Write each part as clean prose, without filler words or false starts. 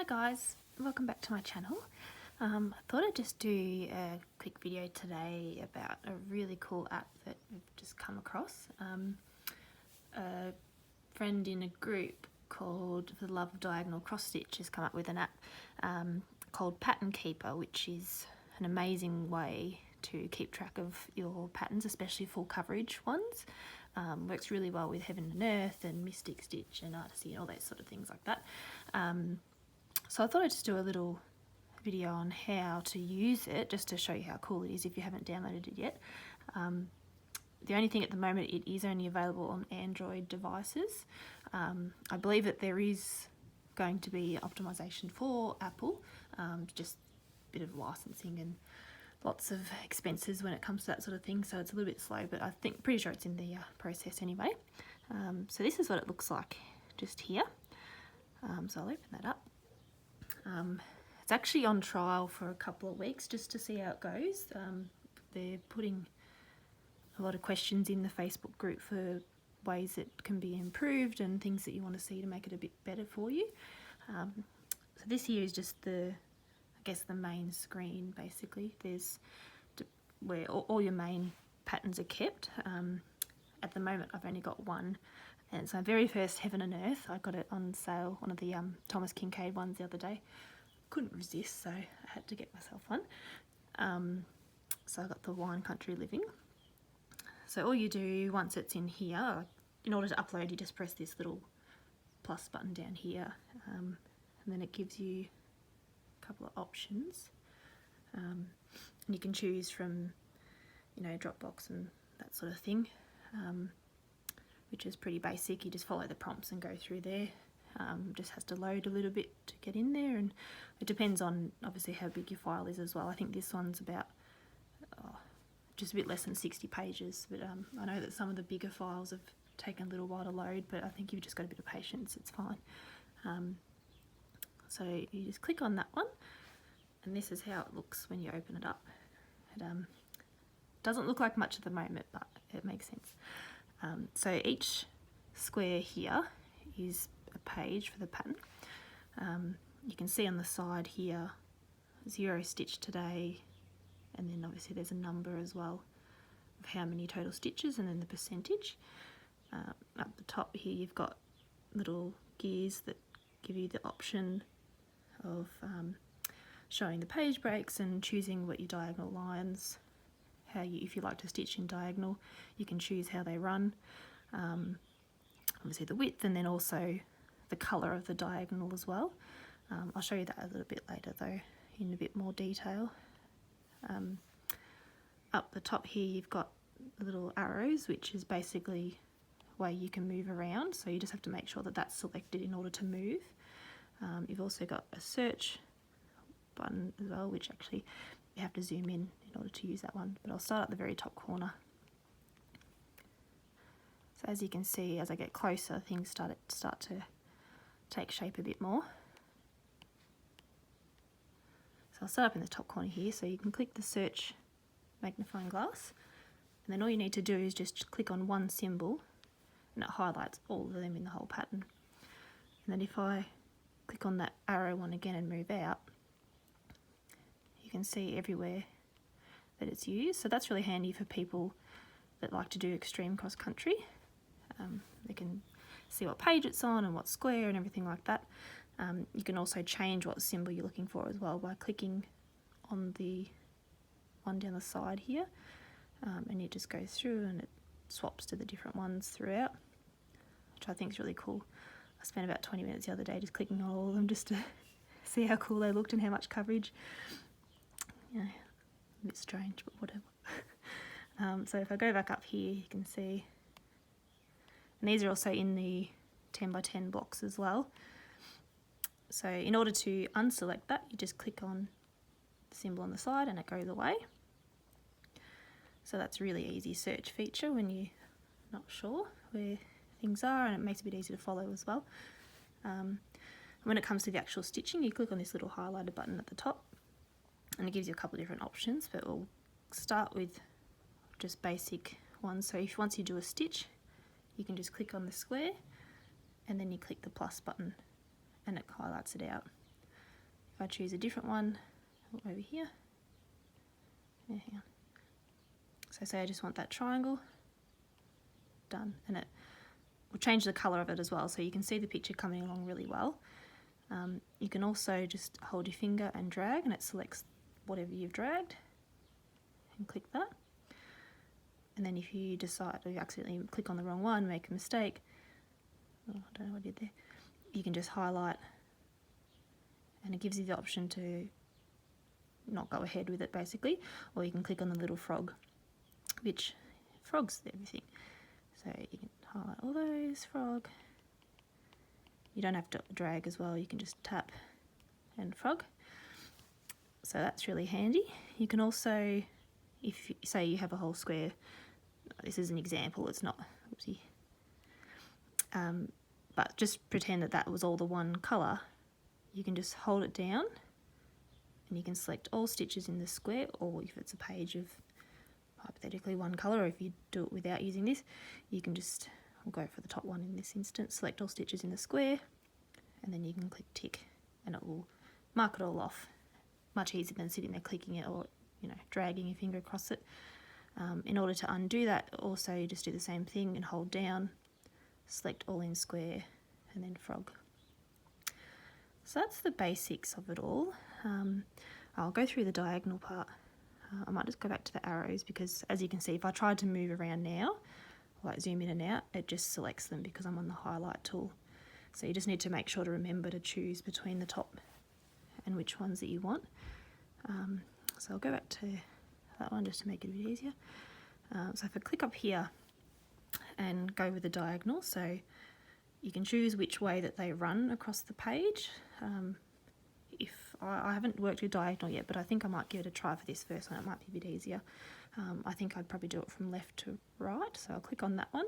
Hi guys, welcome back to my channel. I thought I'd just do a quick video today about a really cool app that we've just come across. A friend in a group called For the Love of Diagonal Cross Stitch has come up with an app called Pattern Keeper, which is an amazing way to keep track of your patterns, especially full coverage ones. Works really well with Heaven and Earth and Mystic Stitch and Artisy and all those sort of things like that. So I thought I'd just do a little video on how to use it, just to show you how cool it is if you haven't downloaded it yet. The only thing at the moment, it is only available on Android devices. I believe that there is going to be optimization for Apple, just a bit of licensing and lots of expenses when it comes to that sort of thing, so it's a little bit slow, but I think pretty sure it's in the process anyway. So this is what it looks like just here. So I'll open that up. It's actually on trial for a couple of weeks just to see how it goes. They're putting a lot of questions in the Facebook group for ways it can be improved and things that you want to see to make it a bit better for you. So this here is just the main screen basically. There's where all your main patterns are kept. At the moment I've only got one, and it's my very first Heaven and Earth. I got it on sale, one of the Thomas Kincaid ones the other day. Couldn't resist, so I had to get myself one. So I got the Wine Country Living. So all you do once it's in here, in order to upload, you just press this little plus button down here, and then it gives you a couple of options, and you can choose from, you know, Dropbox and that sort of thing, which is pretty basic. You just follow the prompts and go through there. Just has to load a little bit to get in there, and it depends on obviously how big your file is as well. I think this one's about just a bit less than 60 pages, but I know that some of the bigger files have taken a little while to load, but I think if you've just got a bit of patience, it's fine. So you just click on that one, and this is how it looks when you open it up. It doesn't look like much at the moment, but it makes sense. So each square here is a page for the pattern. You can see on the side here 0 stitch today, and then obviously there's a number as well of how many total stitches, and then the percentage. Up the top here you've got little gears that give you the option of showing the page breaks and choosing what your diagonal lines, if you like to stitch in diagonal, you can choose how they run. Obviously the width, and then also the colour of the diagonal as well. I'll show you that a little bit later though, in a bit more detail. Up the top here you've got little arrows, which is basically a way you can move around, so you just have to make sure that that's selected in order to move. You've also got a search button as well, which actually you have to zoom in order to use that one, but I'll start at the very top corner. So as you can see, as I get closer, things start to take shape a bit more. So I'll start up in the top corner here, so you can click the search magnifying glass, and then all you need to do is just click on one symbol, and it highlights all of them in the whole pattern. And then if I click on that arrow one again and move out, you can see everywhere that it's used. So that's really handy for people that like to do extreme cross country. They can see what page it's on and what square and everything like that. You can also change what symbol you're looking for as well by clicking on the one down the side here, and it just goes through and it swaps to the different ones throughout, which I think is really cool. I spent about 20 minutes the other day just clicking on all of them just to see how cool they looked and how much coverage. Yeah, a bit strange, but whatever. So if I go back up here, you can see, and these are also in the 10 by 10 blocks as well. So in order to unselect that, you just click on the symbol on the side and it goes away. So that's a really easy search feature when you're not sure where things are, and it makes it a bit easier to follow as well. When it comes to the actual stitching, you click on this little highlighter button at the top, and it gives you a couple of different options, but we'll start with just basic ones. So once you do a stitch, you can just click on the square, and then you click the plus button, and it highlights it out. If I choose a different one, over here, yeah, hang on. So say I just want that triangle, done, and it will change the colour of it as well, so you can see the picture coming along really well. You can also just hold your finger and drag, and it selects whatever you've dragged, and click that. And then if you decide, or you accidentally click on the wrong one, make a mistake, oh, I don't know what I did there, you can just highlight, and it gives you the option to not go ahead with it basically, or you can click on the little frog, which frogs everything. So you can highlight all those, frog. You don't have to drag as well, you can just tap and frog. So that's really handy. You can also, if you, say you have a whole square, this is an example, it's not, oopsie, but just pretend that that was all the one colour, you can just hold it down and you can select all stitches in the square, or if it's a page of hypothetically one colour, or if you do it without using this, you can just, we'll go for the top one in this instance, select all stitches in the square, and then you can click tick and it will mark it all off. Much easier than sitting there clicking it or, you know, dragging your finger across it. In order to undo that, also you just do the same thing and hold down, select all in square, and then frog. So that's the basics of it all. I'll go through the diagonal part. I might just go back to the arrows, because as you can see, if I tried to move around now, like zoom in and out, it just selects them because I'm on the highlight tool. So you just need to make sure to remember to choose between the top and which ones that you want. So I'll go back to that one just to make it a bit easier. So if I click up here and go with the diagonal, so you can choose which way that they run across the page. If I haven't worked with diagonal yet, but I think I might give it a try for this first one, it might be a bit easier. I think I'd probably do it from left to right, so I'll click on that one.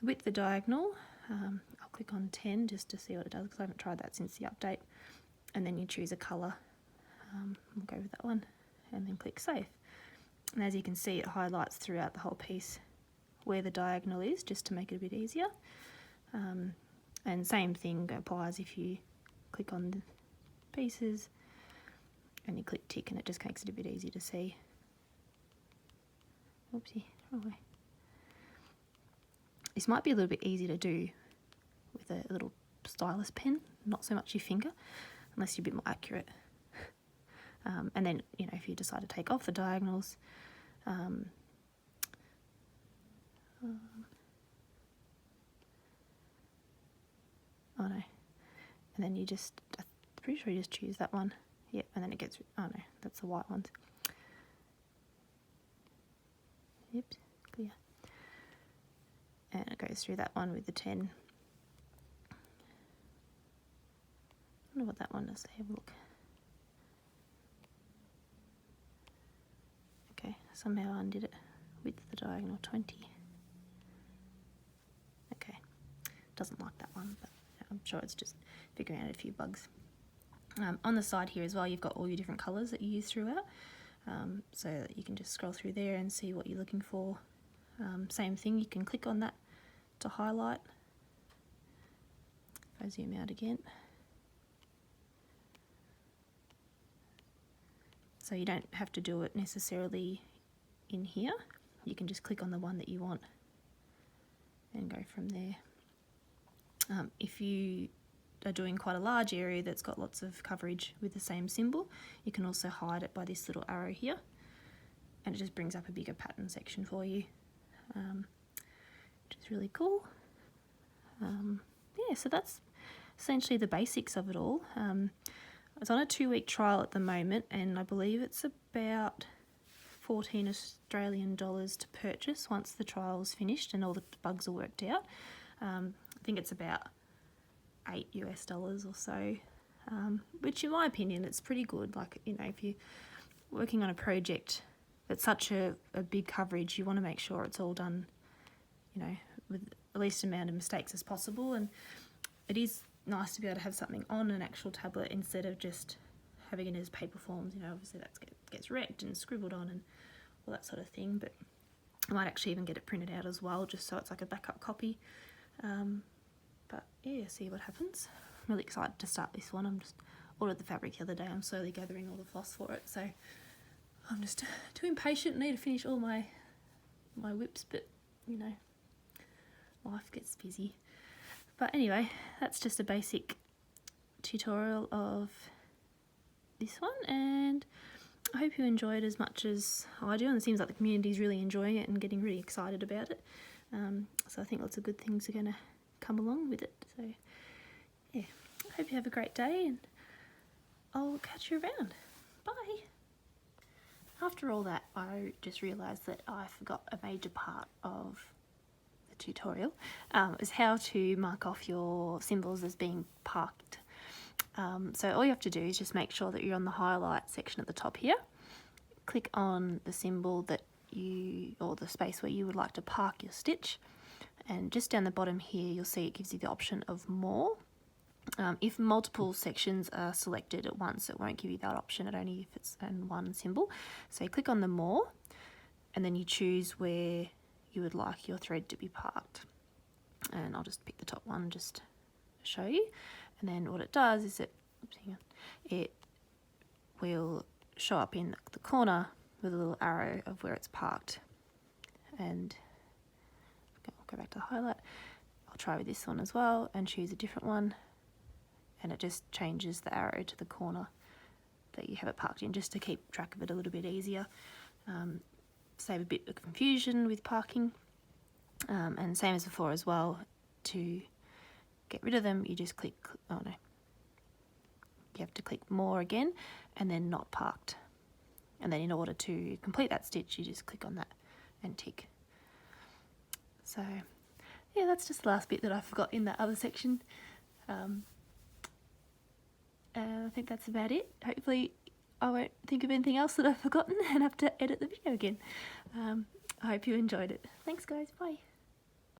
With the diagonal, I'll click on 10 just to see what it does, because I haven't tried that since the update. And then you choose a colour, we'll go with that one, and then click save. And as you can see, it highlights throughout the whole piece where the diagonal is, just to make it a bit easier. And same thing applies if you click on the pieces and you click tick, and it just makes it a bit easier to see. Oopsie, wrong way. This might be a little bit easier to do with a little stylus pen, not so much your finger, unless you're a bit more accurate. And then, you know, if you decide to take off the diagonals, oh no, and then you just, I'm pretty sure you just choose that one, yep, and then it gets, oh no, that's the white ones. Yep, clear. And it goes through that one with the 10. I wonder what that one is, have a look. Okay, somehow I undid it with the diagonal 20. Okay, doesn't like that one, but I'm sure it's just figuring out a few bugs. On the side here as well, you've got all your different colours that you use throughout, so that you can just scroll through there and see what you're looking for. Same thing, you can click on that to highlight. If I zoom out again. So you don't have to do it necessarily in here. You can just click on the one that you want and go from there. If you are doing quite a large area that's got lots of coverage with the same symbol, you can also hide it by this little arrow here, and it just brings up a bigger pattern section for you, which is really cool. Yeah, so that's essentially the basics of it all. It's on a 2-week trial at the moment, and I believe it's about $14 Australian to purchase once the trial's finished and all the bugs are worked out. I think it's about $8 US or so, which in my opinion, it's pretty good. Like, you know, if you're working on a project that's such a big coverage, you want to make sure it's all done, you know, with the least amount of mistakes as possible. And it is nice to be able to have something on an actual tablet instead of just having it as paper forms. You know, obviously that gets wrecked and scribbled on and all that sort of thing, but I might actually even get it printed out as well, just so it's like a backup copy. But yeah, see what happens. I'm really excited to start this one. I'm just ordered the fabric the other day. I'm slowly gathering all the floss for it, so I'm just too impatient. Need to finish all my whips, but you know, life gets busy. But anyway, that's just a basic tutorial of this one, and I hope you enjoy it as much as I do, and it seems like the community is really enjoying it and getting really excited about it. So I think lots of good things are going to come along with it. So yeah, I hope you have a great day, and I'll catch you around. Bye! After all that, I just realised that I forgot a major part of the tutorial, is how to mark off your symbols as being parked. So all you have to do is just make sure that you're on the highlight section at the top here. Click on the symbol that or the space where you would like to park your stitch, and just down the bottom here you'll see it gives you the option of more. If multiple sections are selected at once, it won't give you that option, only if it's in one symbol. So you click on the more, and then you choose where you would like your thread to be parked. And I'll just pick the top one just to show you. And then what it does is it will show up in the corner with a little arrow of where it's parked. And I'll go back to the highlight. I'll try with this one as well and choose a different one. And it just changes the arrow to the corner that you have it parked in, just to keep track of it a little bit easier. Save a bit of confusion with parking. And same as before as well, to get rid of them, you just click, oh no, you have to click more again, and then not parked. And then in order to complete that stitch, you just click on that and tick. So yeah, that's just the last bit that I forgot in that other section. I think that's about it. Hopefully I won't think of anything else that I've forgotten and have to edit the video again. I hope you enjoyed it. Thanks guys, bye.